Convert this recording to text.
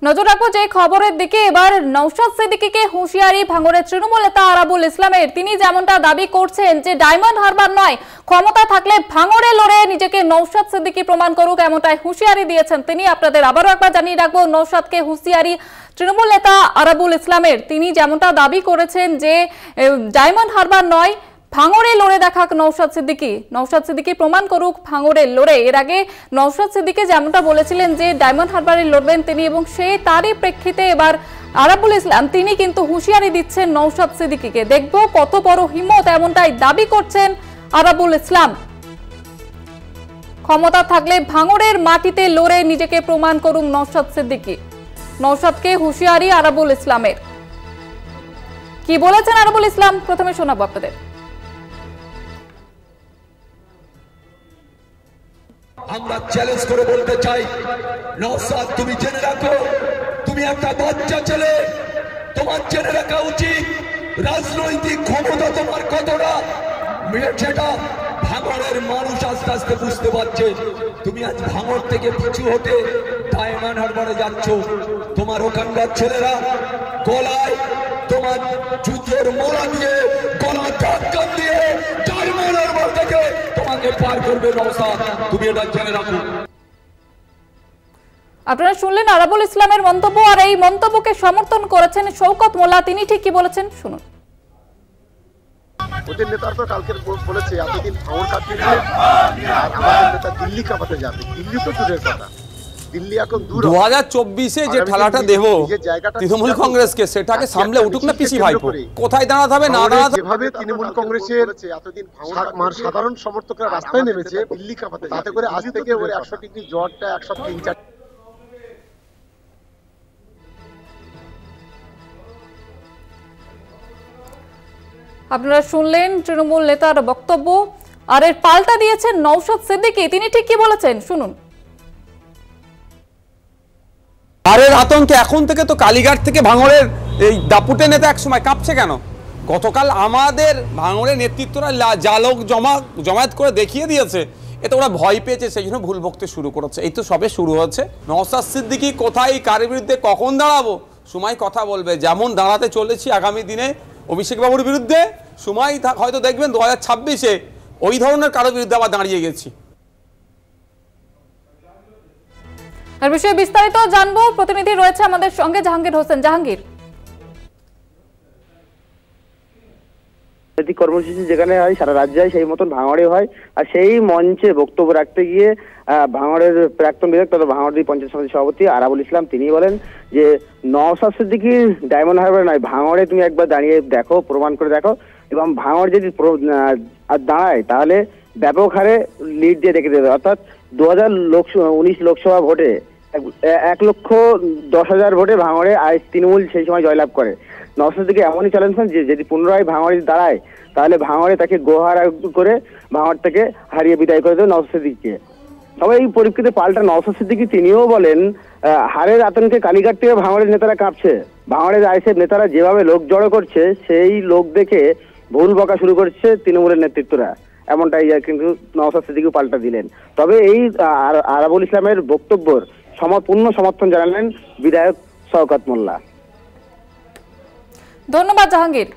নজর রাখবো যে খবরের দিকে। এবার নওশাদ সিদ্দিকীকে হুঁশিয়ারি ভাঙড়ের তৃণমূল নেতা আরাবুল ইসলামের। তিনি যেমনটা দাবি করছেন যে ডায়মন্ড হারবার নয়, ক্ষমতা থাকলে ভাঙড়ে লড়ে নিজেকে নওশাদ সিদ্দিকী প্রমাণ করুক, এমনটাই হুঁশিয়ারি দিয়েছেন তিনি। আপনাদের আবারও একবার জানিয়ে রাখবো নওশাদকে হুঁশিয়ারি তৃণমূল নেতা আরাবুল ইসলামের। তিনি যেমনটা দাবি করেছেন যে ডায়মন্ড হারবার নয়, ভাঙড়ে লড়ে দেখাক নওশাদ সিদ্দিকী, নওশাদ সিদ্দিকী প্রমাণ করুক ভাঙড়ে লড়ে। এর আগে নওশাদ সিদ্দিকী যেমনটা বলেছিলেন যে ডায়মন্ড হারবারে লড়বেন তিনি, এবং সেই তারই প্রেক্ষিতে এবার আরাবুল ইসলাম তিনি কিন্তু হুঁশিয়ারি দিচ্ছেন নওশাদ সিদ্দিকীকে। দেখবো কত বড় হিম্মত, এমনটাই দাবি করছেন আরাবুল ইসলাম। ক্ষমতা থাকলে ভাঙড়ের মাটিতে লড়ে নিজেকে প্রমাণ করুক নওশাদ সিদ্দিকী। নওশাদকে হুঁশিয়ারি আরাবুল ইসলামের। কি বলেছেন আরাবুল ইসলাম প্রথমে শোনাবো আপনাদের। আমরা চ্যালেঞ্জ করে বলতে চাই, নওশাদ তুমি জেনে রাখো, তুমি একটা বাচ্চা ছেলে, তোমার জেনে রাখা উচিত রাজনৈতিক ক্ষমতা তোমার কতটা। সেটা ভাঙড়ের মানুষ আস্তে আস্তে বুঝতে পারছে। তুমি আজ ভাঙড় থেকে পিছু হতে ডায়মন্ড হারবারে যাচ্ছ। তোমার ওখানকার ছেলেরা গলায় তোমার জুতোর মোড়া দিয়ে, গলা ধাক্কান দিয়ে ডায়মন্ড হারবার থেকে তোমাকে পার করবে নওশাদ, তুমি এটা জেনে রাখো। আপনারা শুনলেন আরাবুল ইসলামের মন্তব্য, আর এই মন্তব্যকে সমর্থন করেছেন শওকত মোল্লা। তিনি ঠিক কি বলেছেন শুনুন। ওদের নেতারা তো কালকে বলেছে এতদিন ভাঙড় কাটিয়ে আমাদের নেতা দিল্লি কাঁপাতে যাবে। দিল্লি তো দূরের কথা, দিল্লি এখন দূর। 2024-এ যে ঠেলাটা দেব তৃণমূল কংগ্রেসকে, সেটাকে সামলে উঠুক না পিসি ভাইপো। কোথায় দাঁড়াতে হবে না দাঁড়াতে, যেভাবে তৃণমূল কংগ্রেসের এতদিন সাধারণ সমর্থকরা রাস্তায় নেমেছে দিল্লি কাঁপাতে, তাতে করে আজ থেকে ওর 100 ডিগ্রি জ্বরটা 103-4। আপনারা শুনলেন তৃণমূল নেতার বক্তব্য, আর এর পাল্টা দিয়েছেন নওশাদ সিদ্দিকী। তিনি ঠিক কি বলেছেন শুনুন। আরের আতঙ্কে এখন থেকে তো কালীঘাট থেকে ভাঙড়ের এই দাপুটে নেতা একসময় কাঁপছে কেন? গতকাল আমাদের ভাঙড়ের নেতৃত্বরা জালক জমায়েত করে দেখিয়ে দিয়েছে, এতে ওরা ভয় পেয়েছে, সেই জন্য ভুল বকতে শুরু করেছে। এই তো সবে শুরু হচ্ছে। নওশাদ সিদ্দিকী কোথায়, কার বিরুদ্ধে, কখন দাঁড়াবো, সময় কথা বলবে। যেমন দাঁড়াতে চলেছি আগামী দিনে অভিষেক বাবুর বিরুদ্ধে, সময় হয়তো দেখবেন 2026-এ ওই ধরনের কারো বিরুদ্ধে আবার দাঁড়িয়ে গেছি। আর বিষয়ে বিস্তারিত জানবো, প্রতিনিধি রয়েছে আমাদের সঙ্গে জাহাঙ্গীর হোসেন। জাহাঙ্গীর, কর্মসূচি যেখানে হয় সারা রাজ্যে হয়, সেই মতন ভাঙড়ে হয়। আর সেই মঞ্চে বক্তব্য রাখতে গিয়ে ভাঙড়ের প্রাক্তন বিধায়ক তথা ভাঙড় পঞ্চায়েত সমিতির সভাপতি আরাবুল ইসলাম তিনি বলেন যে নওশাদ সিদ্দিকী ডায়মন্ড হারবার নয়, ভাঙড়ে তুমি একবার দাঁড়িয়ে দেখো, প্রমাণ করে দেখো, এবং ভাঙড় যদি দাঁড়ায় তাহলে ব্যাপক হারে লিড দিয়ে রেখে দেবে। অর্থাৎ 2019 লোকসভা ভোটে 1,10,000 ভোটে ভাঙড়ে আজ তৃণমূল সেই সময় জয়লাভ করে। নওশাদ সিদ্দিকী এমনই চ্যালেঞ্জ করেন যে যদি পুনরায় ভাঙড়ে দাঁড়ায় তাহলে ভাঙড়ে তাকে গোহারা করে ভাঙড় থেকে হারিয়ে বিদায় করে দেবে নওশাদ সিদ্দিকীকে। তবে এই পরিপ্রেক্ষিতে পাল্টা নওশাদ সিদ্দিকী তিনিও বলেন হারের আতঙ্কে কালীঘাট থেকে ভাঙড়ের নেতারা কাঁপছে। ভাঙড়ের আইএসএফ নেতারা যেভাবে লোক জড়ো করছে, সেই লোক দেখে ভুল বকা শুরু করছে তৃণমূলের নেতৃত্বরা, এমনটাই কিন্তু নওশাদ সিদ্দিকী পাল্টা দিলেন। তবে এই আরাবুল ইসলামের বক্তব্যের পূর্ণ সমর্থন জানালেন বিধায়ক শওকত মোল্লা। ধন্যবাদ জাহাঙ্গীর।